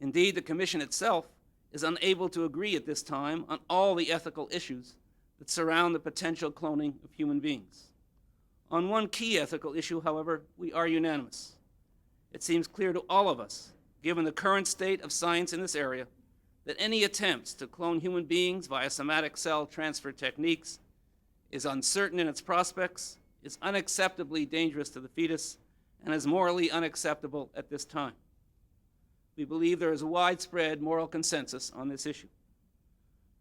Indeed, the Commission itself is unable to agree at this time on all the ethical issues that surround the potential cloning of human beings. On one key ethical issue, however, we are unanimous. It seems clear to all of us, given the current state of science in this area, that any attempts to clone human beings via somatic cell transfer techniques is uncertain in its prospects, is unacceptably dangerous to the fetus, and is morally unacceptable at this time. We believe there is a widespread moral consensus on this issue.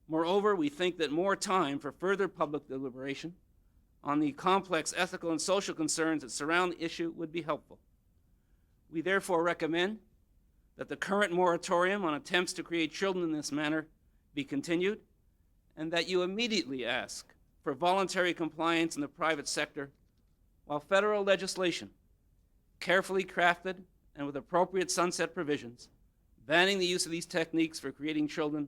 Moreover, we think that more time for further public deliberation on the complex ethical and social concerns that surround the issue would be helpful. We therefore recommend that the current moratorium on attempts to create children in this manner be continued, and that you immediately ask for voluntary compliance in the private sector, while federal legislation, carefully crafted and with appropriate sunset provisions, banning the use of these techniques for creating children,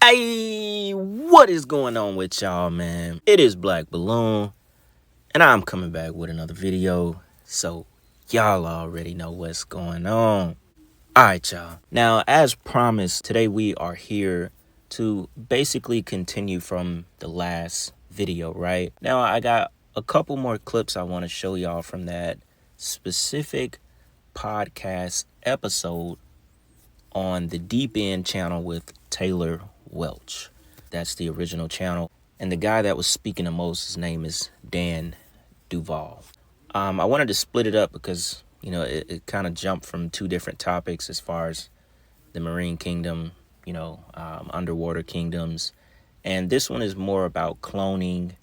Hey, what is going on with y'all, man? It is Black Balloon, and I'm coming back with another video, so y'all already know what's going on. Alright, y'all. Now, as promised, today we are here to basically continue from the last video, right? Now, I got a couple more clips I want to show y'all from that specific podcast episode on the Deep End channel with Taylor Welch. That's the original channel. And the guy that was speaking the most, his name is Dan Duval. I wanted to split it up because, you know, it kind of jumped from two different topics as far as the marine kingdom, you know, underwater kingdoms. And this one is more about cloning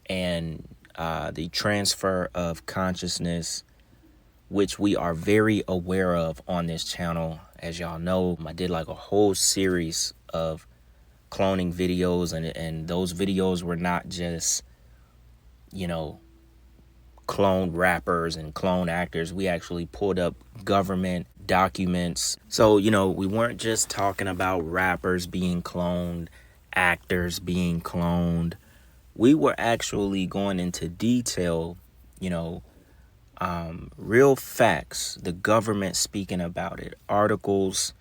and the transfer of consciousness, which we are very aware of on this channel. As y'all know, I did like a whole series of cloning videos, and those videos were not just, you know, clone rappers and clone actors. We actually pulled up government documents. So, you know, we weren't just talking about rappers being cloned, actors being cloned. We were actually going into detail, you know, real facts, the government speaking about it, articles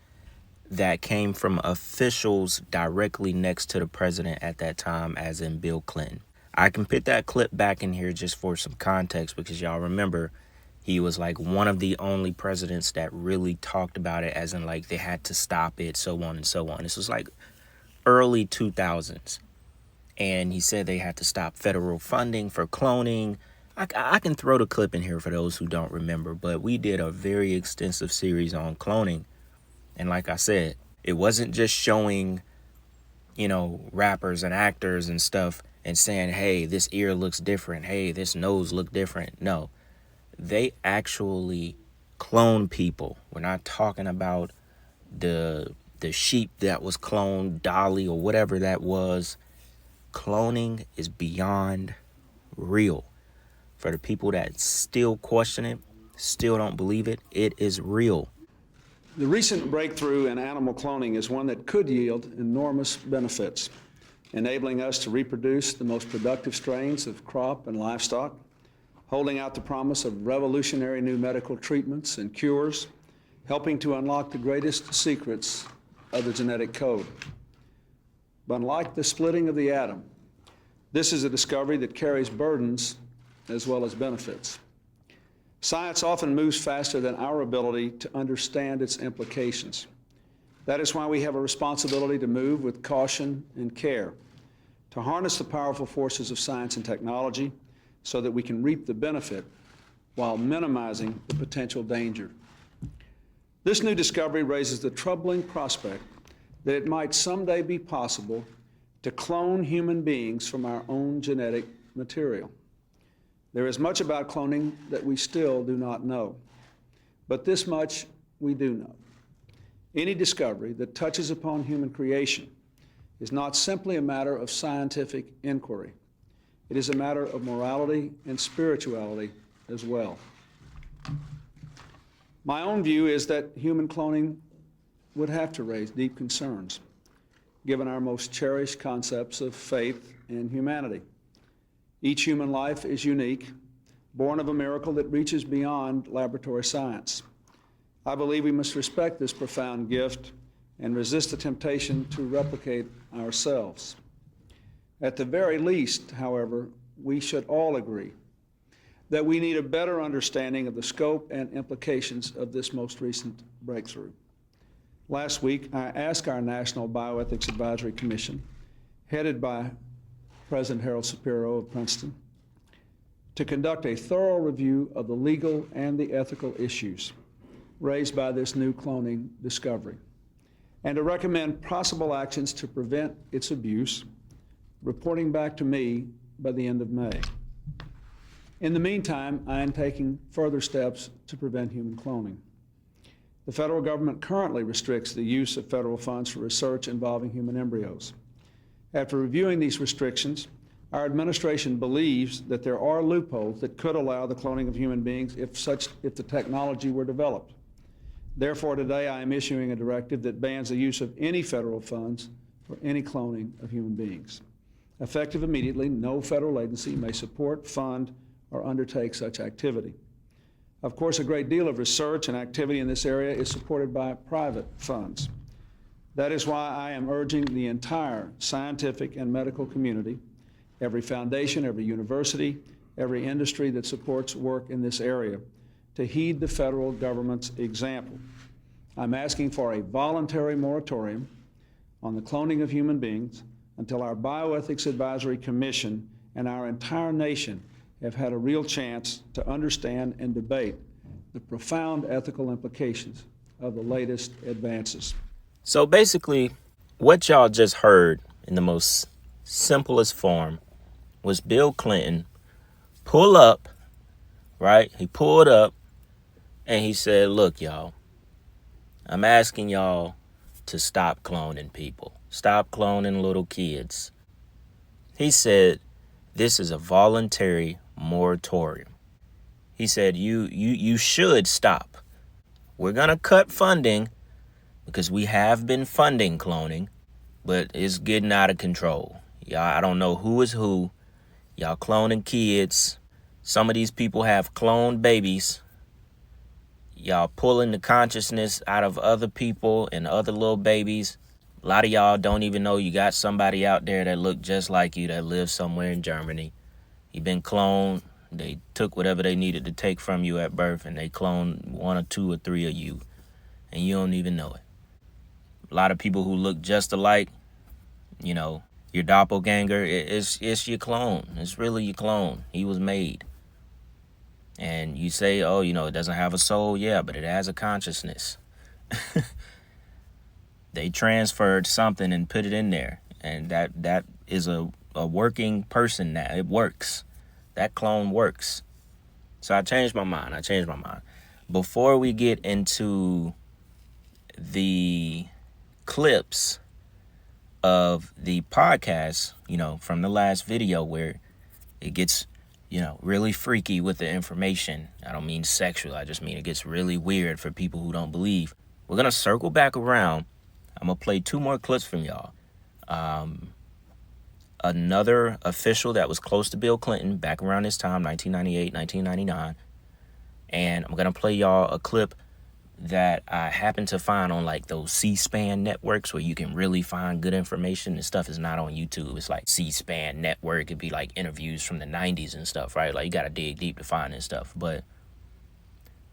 that came from officials directly next to the president at that time, as in Bill Clinton. I can put that clip back in here just for some context, because y'all remember he was like one of the only presidents that really talked about it, as in like they had to stop it, so on and so on. This was like early 2000s. And he said they had to stop federal funding for cloning. I can throw the clip in here for those who don't remember, but we did a very extensive series on cloning. And like I said, it wasn't just showing, you know, rappers and actors and stuff and saying, hey, this ear looks different. Hey, this nose look different. No, they actually clone people. We're not talking about the sheep that was cloned, Dolly or whatever that was. Cloning is beyond real. For the people that still question it, still don't believe it, it is real. The recent breakthrough in animal cloning is one that could yield enormous benefits, enabling us to reproduce the most productive strains of crop and livestock, holding out the promise of revolutionary new medical treatments and cures, helping to unlock the greatest secrets of the genetic code. But unlike the splitting of the atom, this is a discovery that carries burdens as well as benefits. Science often moves faster than our ability to understand its implications. That is why we have a responsibility to move with caution and care, to harness the powerful forces of science and technology so that we can reap the benefit while minimizing the potential danger. This new discovery raises the troubling prospect that it might someday be possible to clone human beings from our own genetic material. There is much about cloning that we still do not know, but this much we do know. Any discovery that touches upon human creation is not simply a matter of scientific inquiry. It is a matter of morality and spirituality as well. My own view is that human cloning would have to raise deep concerns, given our most cherished concepts of faith and humanity. Each human life is unique, born of a miracle that reaches beyond laboratory science. I believe we must respect this profound gift and resist the temptation to replicate ourselves. At the very least, however, we should all agree that we need a better understanding of the scope and implications of this most recent breakthrough. Last week, I asked our National Bioethics Advisory Commission, headed by President Harold Shapiro of Princeton, to conduct a thorough review of the legal and the ethical issues raised by this new cloning discovery, and to recommend possible actions to prevent its abuse, reporting back to me by the end of May. In the meantime, I am taking further steps to prevent human cloning. The federal government currently restricts the use of federal funds for research involving human embryos. After reviewing these restrictions, our administration believes that there are loopholes that could allow the cloning of human beings if the technology were developed. Therefore, today I am issuing a directive that bans the use of any federal funds for any cloning of human beings. Effective immediately, no federal agency may support, fund, or undertake such activity. Of course, a great deal of research and activity in this area is supported by private funds. That is why I am urging the entire scientific and medical community, every foundation, every university, every industry that supports work in this area, to heed the federal government's example. I'm asking for a voluntary moratorium on the cloning of human beings until our Bioethics Advisory Commission and our entire nation have had a real chance to understand and debate the profound ethical implications of the latest advances. So basically, what y'all just heard in the most simplest form was Bill Clinton pull up, right? He pulled up and he said, look, y'all, I'm asking y'all to stop cloning people. Stop cloning little kids. He said, this is a voluntary moratorium. He said, you should stop. We're going to cut funding because we have been funding cloning, but it's getting out of control. Y'all, I don't know who is who. Y'all cloning kids. Some of these people have cloned babies. Y'all pulling the consciousness out of other people and other little babies. A lot of y'all don't even know you got somebody out there that look just like you that lives somewhere in Germany. You've been cloned. They took whatever they needed to take from you at birth, and they cloned 1 or 2 or 3 of you, and you don't even know it. A lot of people who look just alike, you know, your doppelganger, it's your clone. It's really your clone. He was made. And you say, oh, you know, it doesn't have a soul. Yeah, but it has a consciousness. They transferred something and put it in there. And that is a working person now. It works. That clone works. So I changed my mind. Before we get into the clips of the podcast, you know, from the last video where it gets, you know, really freaky with the information. I don't mean sexual. I just mean it gets really weird for people who don't believe. We're going to circle back around. I'm going to play 2 more clips from y'all. Another official that was close to Bill Clinton back around this time, 1998, 1999. And I'm going to play y'all a clip that I happened to find on like those C-SPAN networks where you can really find good information. This stuff is not on YouTube. It's like C-SPAN network. It'd be like interviews from the 90s and stuff, right? Like you got to dig deep to find this stuff. But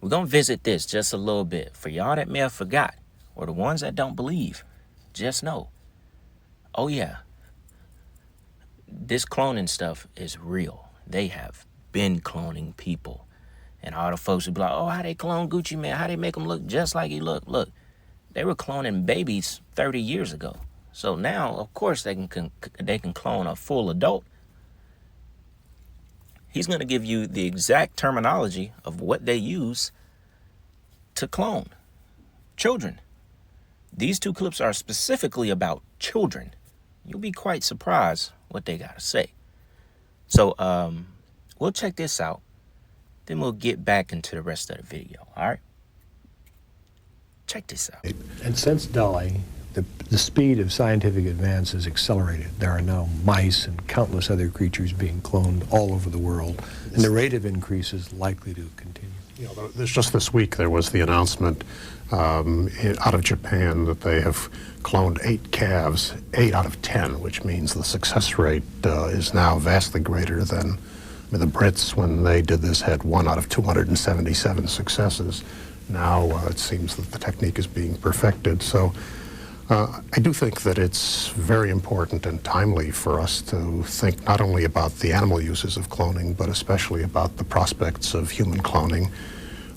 we're going to visit this just a little bit. For y'all that may have forgot, or the ones that don't believe, just know, oh yeah, this cloning stuff is real. They have been cloning people. And all the folks would be like, oh, how they clone Gucci Man? How they make him look just like he look? Look, they were cloning babies 30 years ago. So now, of course, they can clone a full adult. He's going to give you the exact terminology of what they use to clone children. These 2 clips are specifically about children. You'll be quite surprised what they got to say. So we'll check this out. Then we'll get back into the rest of the video, all right? Check this out. And since Dolly, the speed of scientific advance has accelerated. There are now mice and countless other creatures being cloned all over the world, and the rate of increase is likely to continue. You know, just this week there was the announcement out of Japan that they have cloned 8 calves, 8 out of 10, which means the success rate is now vastly greater than the Brits, when they did this, had 1 out of 277 successes. Now it seems that the technique is being perfected. So I do think that it's very important and timely for us to think not only about the animal uses of cloning, but especially about the prospects of human cloning,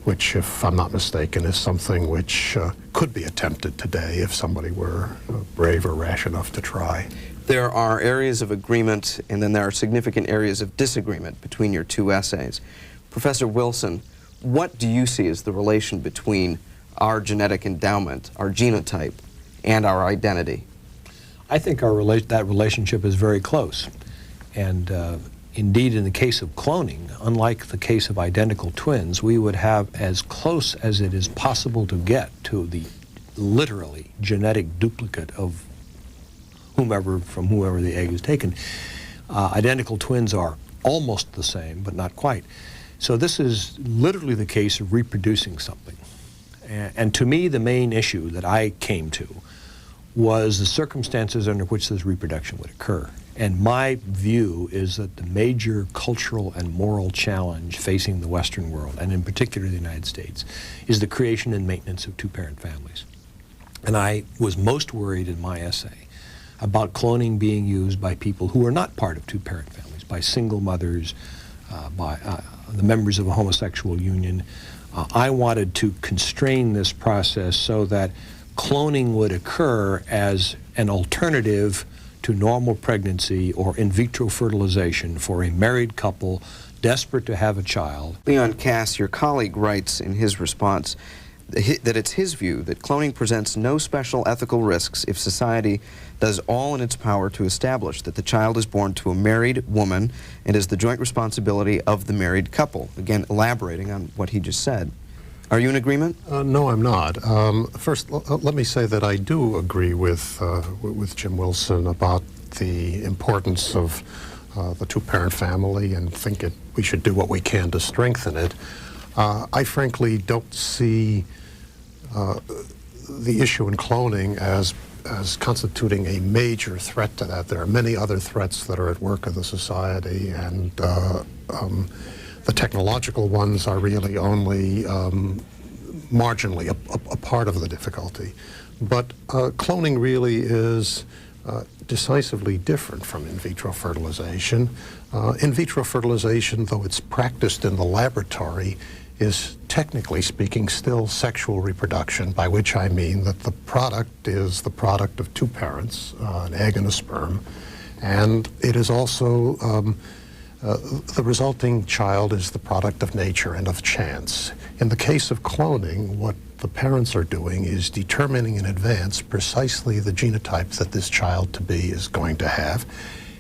which, if I'm not mistaken, is something which could be attempted today if somebody were brave or rash enough to try. There are areas of agreement, and then there are significant areas of disagreement between your two essays. Professor Wilson, what do you see as the relation between our genetic endowment, our genotype, and our identity? I think that relationship is very close. And indeed, in the case of cloning, unlike the case of identical twins, we would have as close as it is possible to get to the literally genetic duplicate of from whomever the egg is taken. Identical twins are almost the same, but not quite. So this is literally the case of reproducing something. And to me, the main issue that I came to was the circumstances under which this reproduction would occur. And my view is that the major cultural and moral challenge facing the Western world, and in particular the United States, is the creation and maintenance of two-parent families. And I was most worried in my essay about cloning being used by people who are not part of two-parent families, by single mothers, by the members of a homosexual union. I wanted to constrain this process so that cloning would occur as an alternative to normal pregnancy or in vitro fertilization for a married couple desperate to have a child. Leon Cass, your colleague, writes in his response that it's his view that cloning presents no special ethical risks if society does all in its power to establish that the child is born to a married woman and is the joint responsibility of the married couple. Again, elaborating on what he just said. Are you in agreement? No, I'm not. First, let me say that I do agree with Jim Wilson about the importance of the two-parent family and think we should do what we can to strengthen it. I frankly don't see the issue in cloning as constituting a major threat to that. There are many other threats that are at work in the society, and the technological ones are really only marginally a part of the difficulty. But cloning really is decisively different from in vitro fertilization. In vitro fertilization, though it's practiced in the laboratory, is technically speaking still sexual reproduction, by which I mean that the product is the product of two parents, an egg and a sperm, and it is also the resulting child is the product of nature and of chance. In the case of cloning, what the parents are doing is determining in advance precisely the genotype that this child to be is going to have,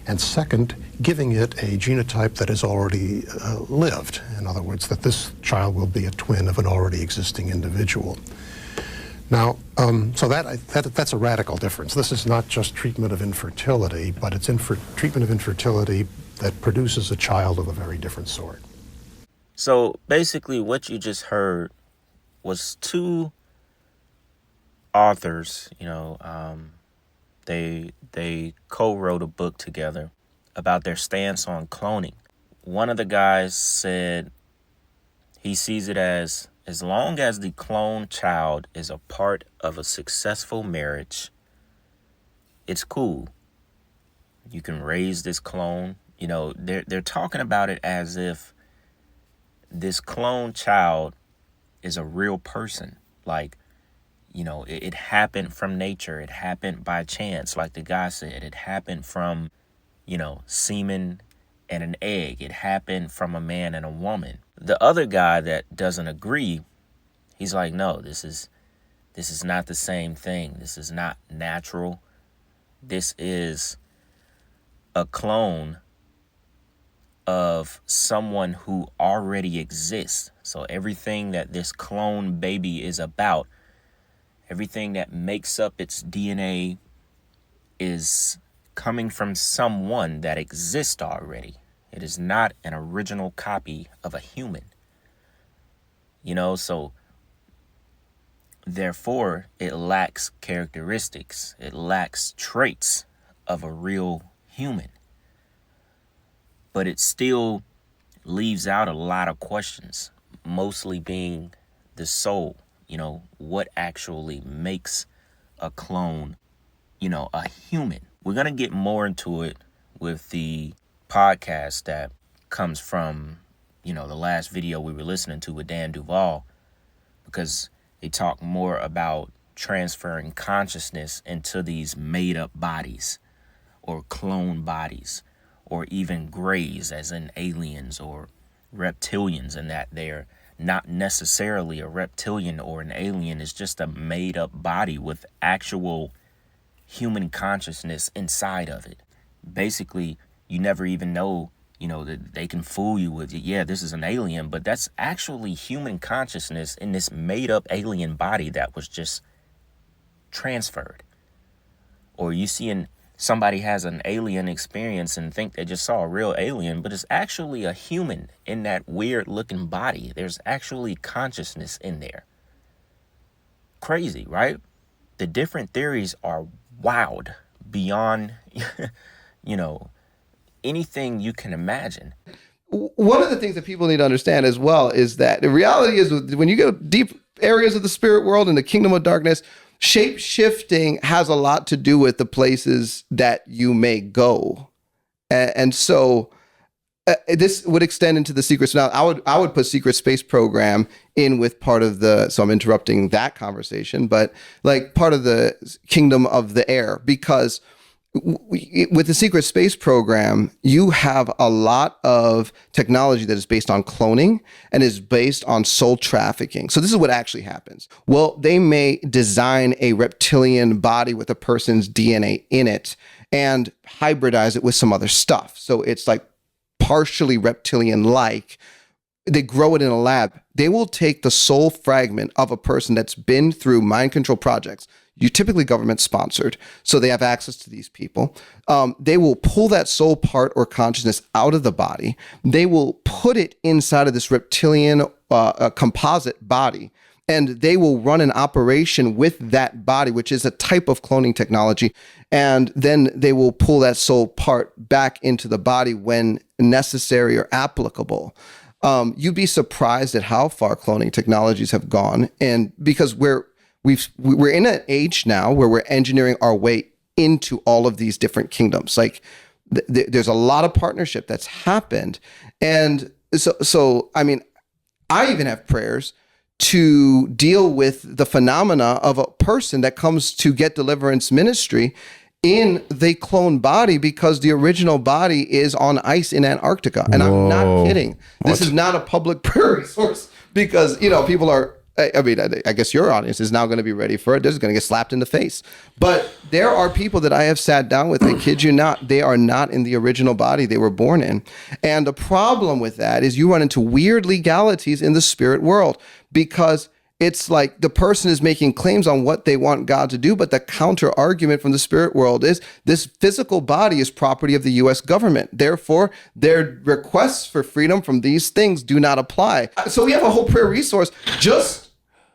and second, giving it a genotype that has already lived. In other words, that this child will be a twin of an already existing individual. Now, so that's a radical difference. This is not just treatment of infertility, but it's treatment of infertility that produces a child of a very different sort. So basically what you just heard was two authors, they co-wrote a book together about their stance on cloning. One of the guys said he sees it as long as the cloned child is a part of a successful marriage, it's cool. You can raise this clone. They're talking about it as if this cloned child is a real person. Like, it happened from nature. It happened by chance, like the guy said. It happened from, semen and an egg. It happened from a man and a woman. The other guy that doesn't agree, he's like, no, this is not the same thing. This is not natural. This is a clone of someone who already exists. So everything that this clone baby is about, everything that makes up its DNA is coming from someone that exists already. It is not an original copy of a human. So therefore it lacks characteristics. It lacks traits of a real human. But it still leaves out a lot of questions, mostly being the soul. What actually makes a clone, a human. We're going to get more into it with the podcast that comes from, the last video we were listening to with Dan Duvall, because they talk more about transferring consciousness into these made up bodies or clone bodies, or even grays as in aliens or reptilians, and that they're not necessarily a reptilian or an alien. It's just a made up body with actual human consciousness inside of it. Basically, you never even know, that they can fool you with, this is an alien, but that's actually human consciousness in this made up alien body that was just transferred. Or you see somebody has an alien experience and think they just saw a real alien, but it's actually a human in that weird looking body. There's actually consciousness in there. Crazy, right? The different theories are wild beyond, anything you can imagine. One of the things that people need to understand as well is that the reality is when you go deep areas of the spirit world and the kingdom of darkness, shape shifting has a lot to do with the places that you may go. And so this would extend into the secret. So now I would put secret space program in with part of so I'm interrupting that conversation, but like part of the kingdom of the air, because with the secret space program, you have a lot of technology that is based on cloning and is based on soul trafficking. So this is what actually happens. Well, they may design a reptilian body with a person's DNA in it and hybridize it with some other stuff. So it's like partially reptilian-like. They grow it in a lab. They will take the soul fragment of a person that's been through mind control projects. You're typically government sponsored, so they have access to these people. They will pull that soul part or consciousness out of the body. They will put it inside of this reptilian composite body, and they will run an operation with that body, which is a type of cloning technology. And then they will pull that soul part back into the body when necessary or applicable. You'd be surprised at how far cloning technologies have gone, and because we're in an age now where we're engineering our way into all of these different kingdoms. Like there's a lot of partnership that's happened. And so, I mean, I even have prayers to deal with the phenomena of a person that comes to get deliverance ministry in the clone body, because the original body is on ice in Antarctica. And I'm not kidding. This is not a public prayer resource, because, people are, I mean, I guess your audience is now going to be ready for it. They're just going to get slapped in the face. But there are people that I have sat down with, I kid you not, they are not in the original body they were born in. And the problem with that is you run into weird legalities in the spirit world, because it's like the person is making claims on what they want God to do, but the counter argument from the spirit world is this physical body is property of the U.S. government. Therefore, their requests for freedom from these things do not apply. So we have a whole prayer resource just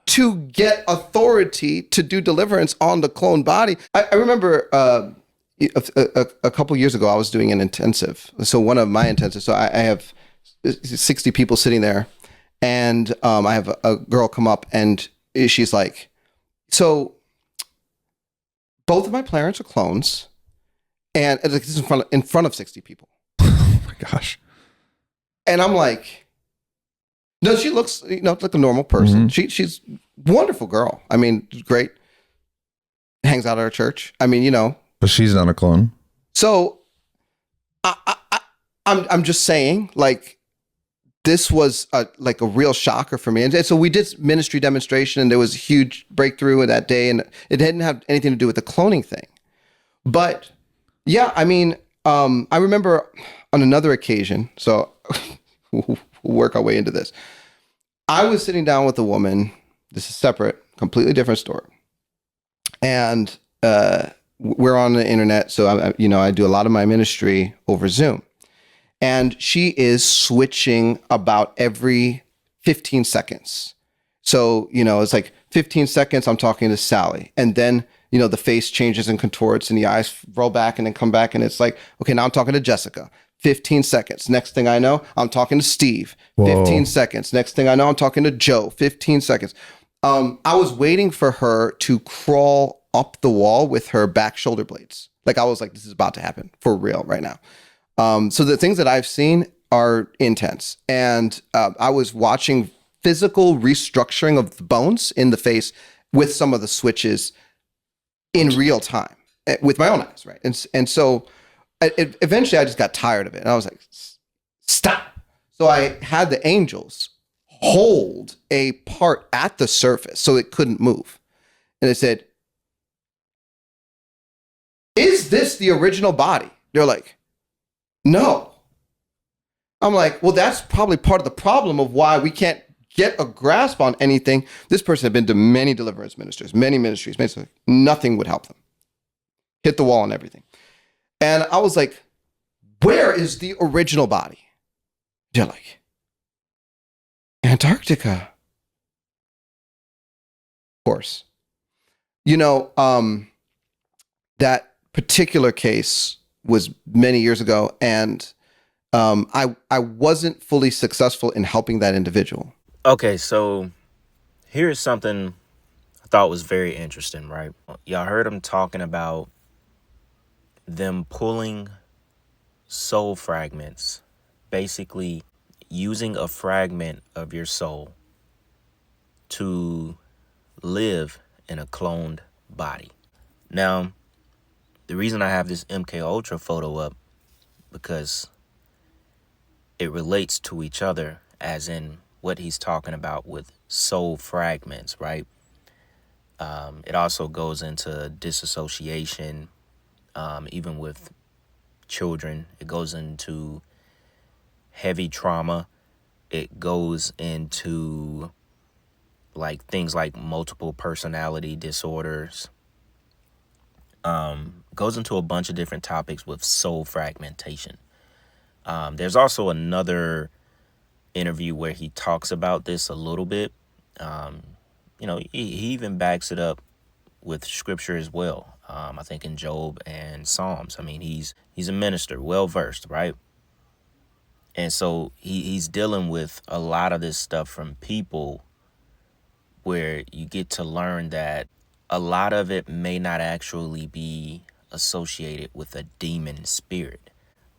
to get authority to do deliverance on the clone body. I remember a couple years ago, I was doing an intensive. So one of my intensives, so I have 60 people sitting there. And I have a girl come up and she's like, so both of my parents are clones, and this is in front of 60 people. Oh my gosh. And I'm like, no, she looks, like a normal person. Mm-hmm. She's a wonderful girl. I mean, great. Hangs out at our church. I mean, But she's not a clone. So I'm just saying, like, this was a real shocker for me. And so we did ministry demonstration, and there was a huge breakthrough that day, and it didn't have anything to do with the cloning thing. But yeah, I mean, I remember on another occasion, so we'll work our way into this. I was sitting down with a woman. This is separate, completely different story. And we're on the internet, so I do a lot of my ministry over Zoom. And she is switching about every 15 seconds. So, it's like 15 seconds, I'm talking to Sally. And then, the face changes and contorts and the eyes roll back and then come back. And it's like, okay, now I'm talking to Jessica. 15 seconds. Next thing I know, I'm talking to Steve. 15 seconds. Next thing I know, I'm talking to Joe. 15 seconds. I was waiting for her to crawl up the wall with her back shoulder blades. Like, I was like, this is about to happen for real right now. So the things that I've seen are intense. And I was watching physical restructuring of the bones in the face with some of the switches in real time with my own eyes, right? And so eventually I just got tired of it. And I was like, stop. So I had the angels hold a part at the surface so it couldn't move. And I said, is this the original body? They're like, no. I'm like, well, that's probably part of the problem of why we can't get a grasp on anything. This person had been to many deliverance ministers, many ministries, nothing would help them. Hit the wall and everything. And I was like, where is the original body? They're like, Antarctica. Of course. That particular case was many years ago, and I wasn't fully successful in helping that individual. Okay, so here's something I thought was very interesting, right? Y'all heard him talking about them pulling soul fragments, basically using a fragment of your soul to live in a cloned body. Now, the reason I have this MK Ultra photo up, because it relates to each other, as in what he's talking about with soul fragments, right? It also goes into disassociation, even with children. It goes into heavy trauma. It goes into like things like multiple personality disorders. Goes into a bunch of different topics with soul fragmentation. There's also another interview where he talks about this a little bit. He even backs it up with scripture as well. I think in Job and Psalms. I mean, he's a minister, well versed, right? And so he's dealing with a lot of this stuff from people where you get to learn that a lot of it may not actually be associated with a demon spirit,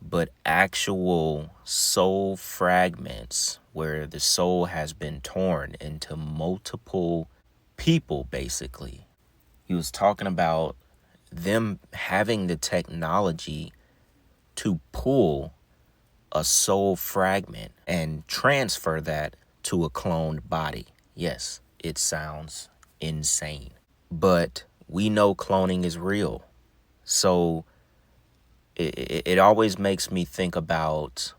but actual soul fragments where the soul has been torn into multiple people, basically. He was talking about them having the technology to pull a soul fragment and transfer that to a cloned body. Yes, it sounds insane, but we know cloning is real. So it always makes me think about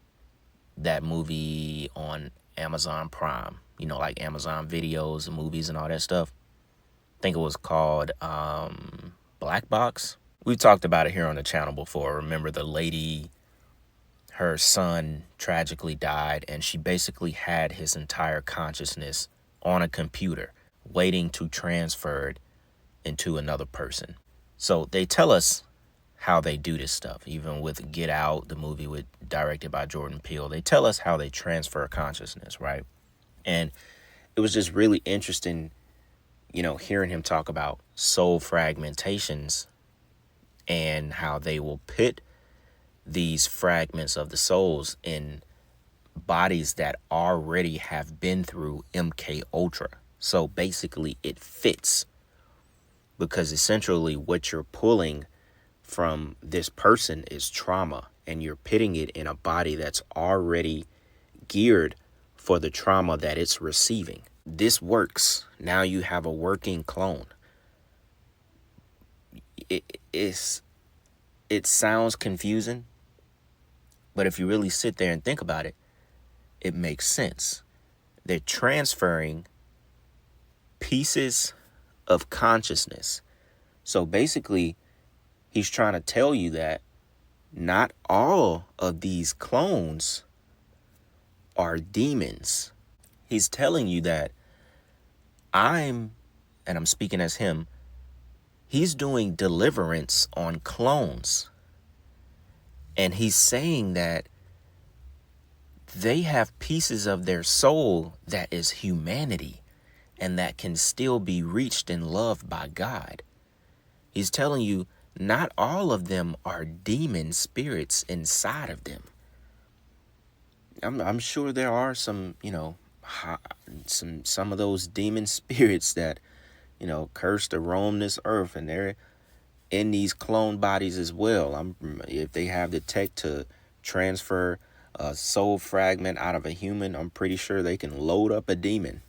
that movie on Amazon Prime, like Amazon videos and movies and all that stuff. I think it was called Black Box. We've talked about it here on the channel before. Remember the lady, her son tragically died, and she basically had his entire consciousness on a computer waiting to transfer it into another person. So they tell us how they do this stuff. Even with Get Out, the movie directed by Jordan Peele, they tell us how they transfer consciousness, right? And it was just really interesting, hearing him talk about soul fragmentations and how they will put these fragments of the souls in bodies that already have been through MK Ultra. So basically it fits, because essentially what you're pulling from this person is trauma, and you're putting it in a body that's already geared for the trauma that it's receiving. This works. Now you have a working clone. It sounds confusing, But if you really sit there and think about it, it makes sense. They're transferring pieces of consciousness. So basically, he's trying to tell you that not all of these clones are demons. He's telling you that and I'm speaking as him, he's doing deliverance on clones. And he's saying that they have pieces of their soul that is humanity and that can still be reached and loved by God. He's telling you not all of them are demon spirits inside of them. I'm sure there are some, some of those demon spirits that, curse to roam this earth, and they're in these clone bodies as well. If they have the tech to transfer a soul fragment out of a human, I'm pretty sure they can load up a demon.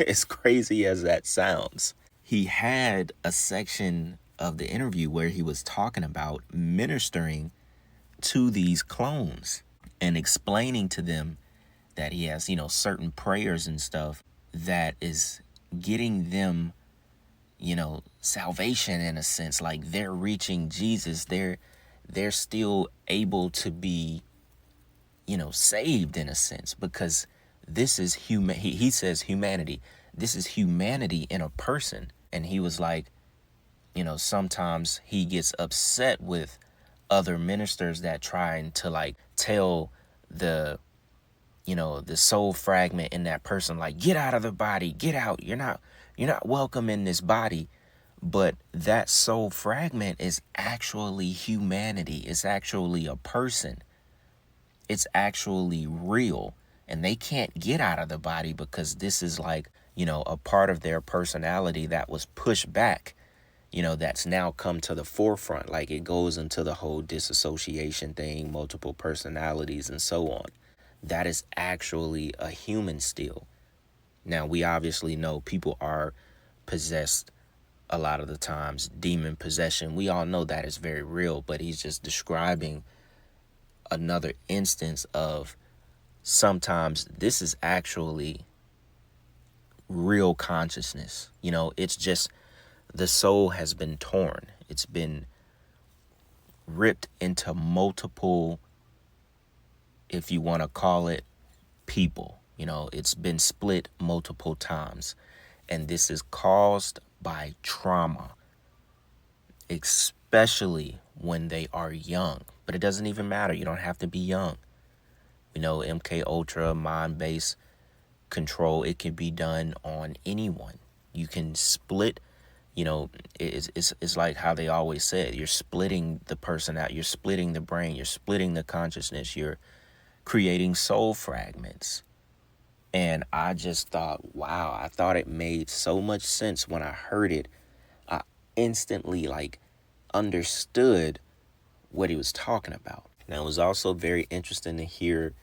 As crazy as that sounds. He had a section of the interview where he was talking about ministering to these clones and explaining to them that he has, certain prayers and stuff that is getting them, salvation in a sense. Like they're reaching Jesus. They're still able to be, saved in a sense, because this is human. He says humanity. This is humanity in a person. And he was like, sometimes he gets upset with other ministers that trying to like tell the soul fragment in that person, like, get out of the body, get out. You're not welcome in this body. But that soul fragment is actually humanity. It's actually a person. It's actually real. And they can't get out of the body because this is like, a part of their personality that was pushed back, that's now come to the forefront. Like it goes into the whole disassociation thing, multiple personalities and so on. That is actually a human still. Now, we obviously know people are possessed a lot of the times, demon possession. We all know that is very real, but he's just describing another instance of sometimes this is actually real consciousness. It's just the soul has been torn. It's been ripped into multiple, if you want to call it, people. It's been split multiple times. And this is caused by trauma, especially when they are young. But it doesn't even matter. You don't have to be young. MK Ultra, mind-based control, it can be done on anyone. You can split, it's like how they always said, you're splitting the person out, you're splitting the brain, you're splitting the consciousness, you're creating soul fragments. And I just thought, wow, I thought it made so much sense when I heard it. I instantly understood what he was talking about. Now, it was also very interesting to hear,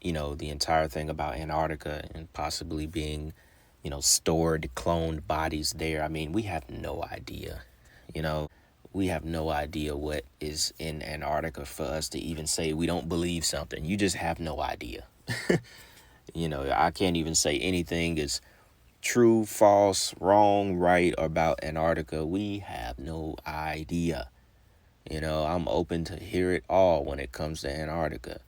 the entire thing about Antarctica and possibly being, stored, cloned bodies there. I mean, we have no idea, we have no idea what is in Antarctica for us to even say we don't believe something. You just have no idea. I can't even say anything is true, false, wrong, right about Antarctica. We have no idea. I'm open to hear it all when it comes to Antarctica.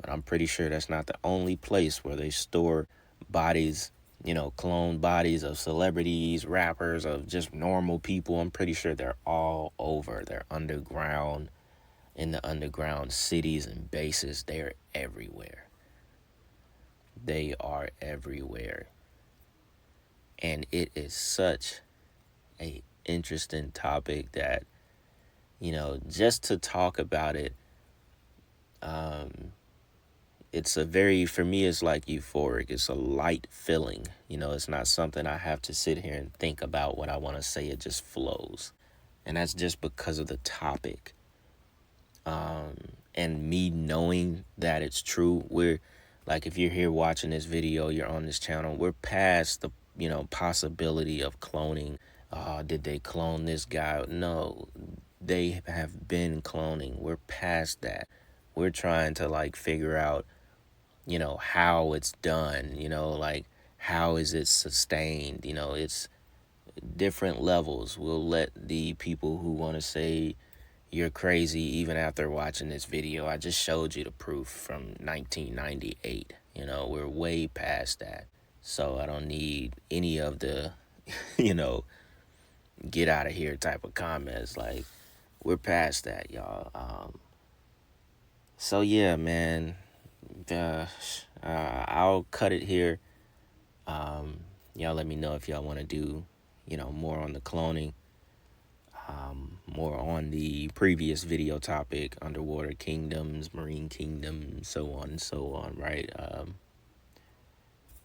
But I'm pretty sure that's not the only place where they store bodies, cloned bodies of celebrities, rappers, of just normal people. I'm pretty sure they're all over. They're underground, in the underground cities and bases. They're everywhere. They are everywhere. And it is such a interesting topic that, just to talk about it, it's for me, it's like euphoric. It's a light feeling. It's not something I have to sit here and think about what I want to say. It just flows. And that's just because of the topic. And me knowing that it's true. We're like, if you're here watching this video, you're on this channel, we're past the, possibility of cloning. Did they clone this guy? No, they have been cloning. We're past that. We're trying to like figure out, how it's done, like how is it sustained? It's different levels. We'll let the people who want to say you're crazy even after watching this video. I just showed you the proof from 1998. We're way past that. So I don't need any of the, get out of here type of comments. Like, we're past that, y'all. So yeah, man, I'll cut it here. Y'all let me know if y'all want to do, more on the cloning, more on the previous video topic, underwater kingdoms, marine kingdoms, so on and so on, right?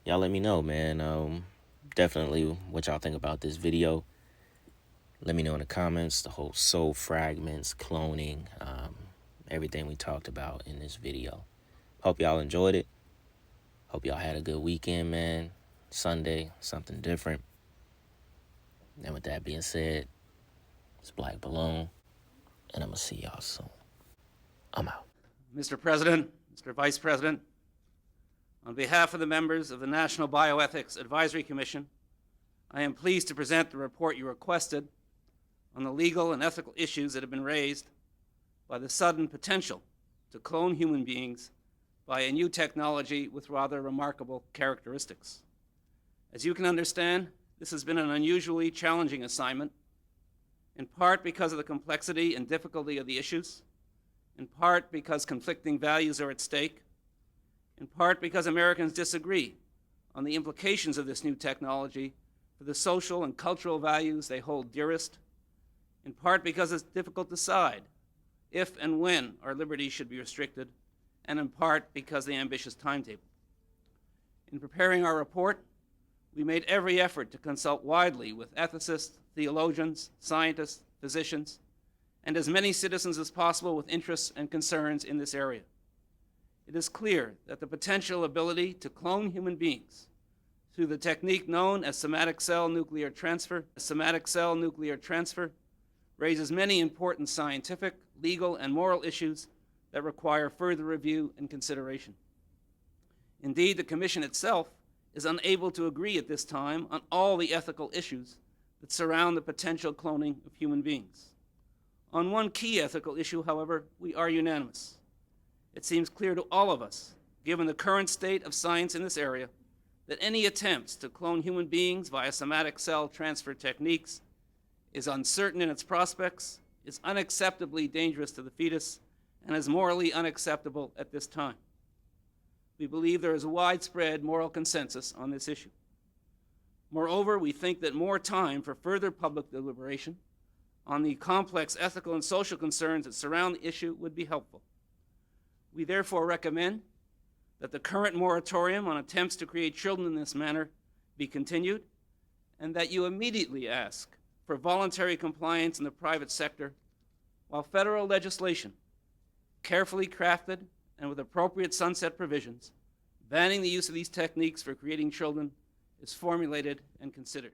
Y'all let me know, man. Definitely what y'all think about this video. Let me know in the comments, the whole soul fragments, cloning, everything we talked about in this video. Hope y'all enjoyed it. Hope y'all had a good weekend, man. Sunday, something different. And with that being said, it's Black Balloon, and I'm going to see y'all soon. I'm out. Mr. President, Mr. Vice President, on behalf of the members of the National Bioethics Advisory Commission, I am pleased to present the report you requested on the legal and ethical issues that have been raised by the sudden potential to clone human beings by a new technology with rather remarkable characteristics. As you can understand, this has been an unusually challenging assignment, in part because of the complexity and difficulty of the issues, in part because conflicting values are at stake, in part because Americans disagree on the implications of this new technology for the social and cultural values they hold dearest, in part because it's difficult to decide if and when our liberties should be restricted, and in part because of the ambitious timetable. In preparing our report, we made every effort to consult widely with ethicists, theologians, scientists, physicians, and as many citizens as possible with interests and concerns in this area. It is clear that the potential ability to clone human beings through the technique known as somatic cell nuclear transfer, raises many important scientific, legal, and moral issues that require further review and consideration. Indeed, the Commission itself is unable to agree at this time on all the ethical issues that surround the potential cloning of human beings. On one key ethical issue, however, we are unanimous. It seems clear to all of us, given the current state of science in this area, that any attempts to clone human beings via somatic cell transfer techniques is uncertain in its prospects, is unacceptably dangerous to the fetus, and is morally unacceptable at this time. We believe there is a widespread moral consensus on this issue. Moreover, we think that more time for further public deliberation on the complex ethical and social concerns that surround the issue would be helpful. We therefore recommend that the current moratorium on attempts to create children in this manner be continued, and that you immediately ask for voluntary compliance in the private sector, while federal legislation, carefully crafted and with appropriate sunset provisions, banning the use of these techniques for creating children, is formulated and considered.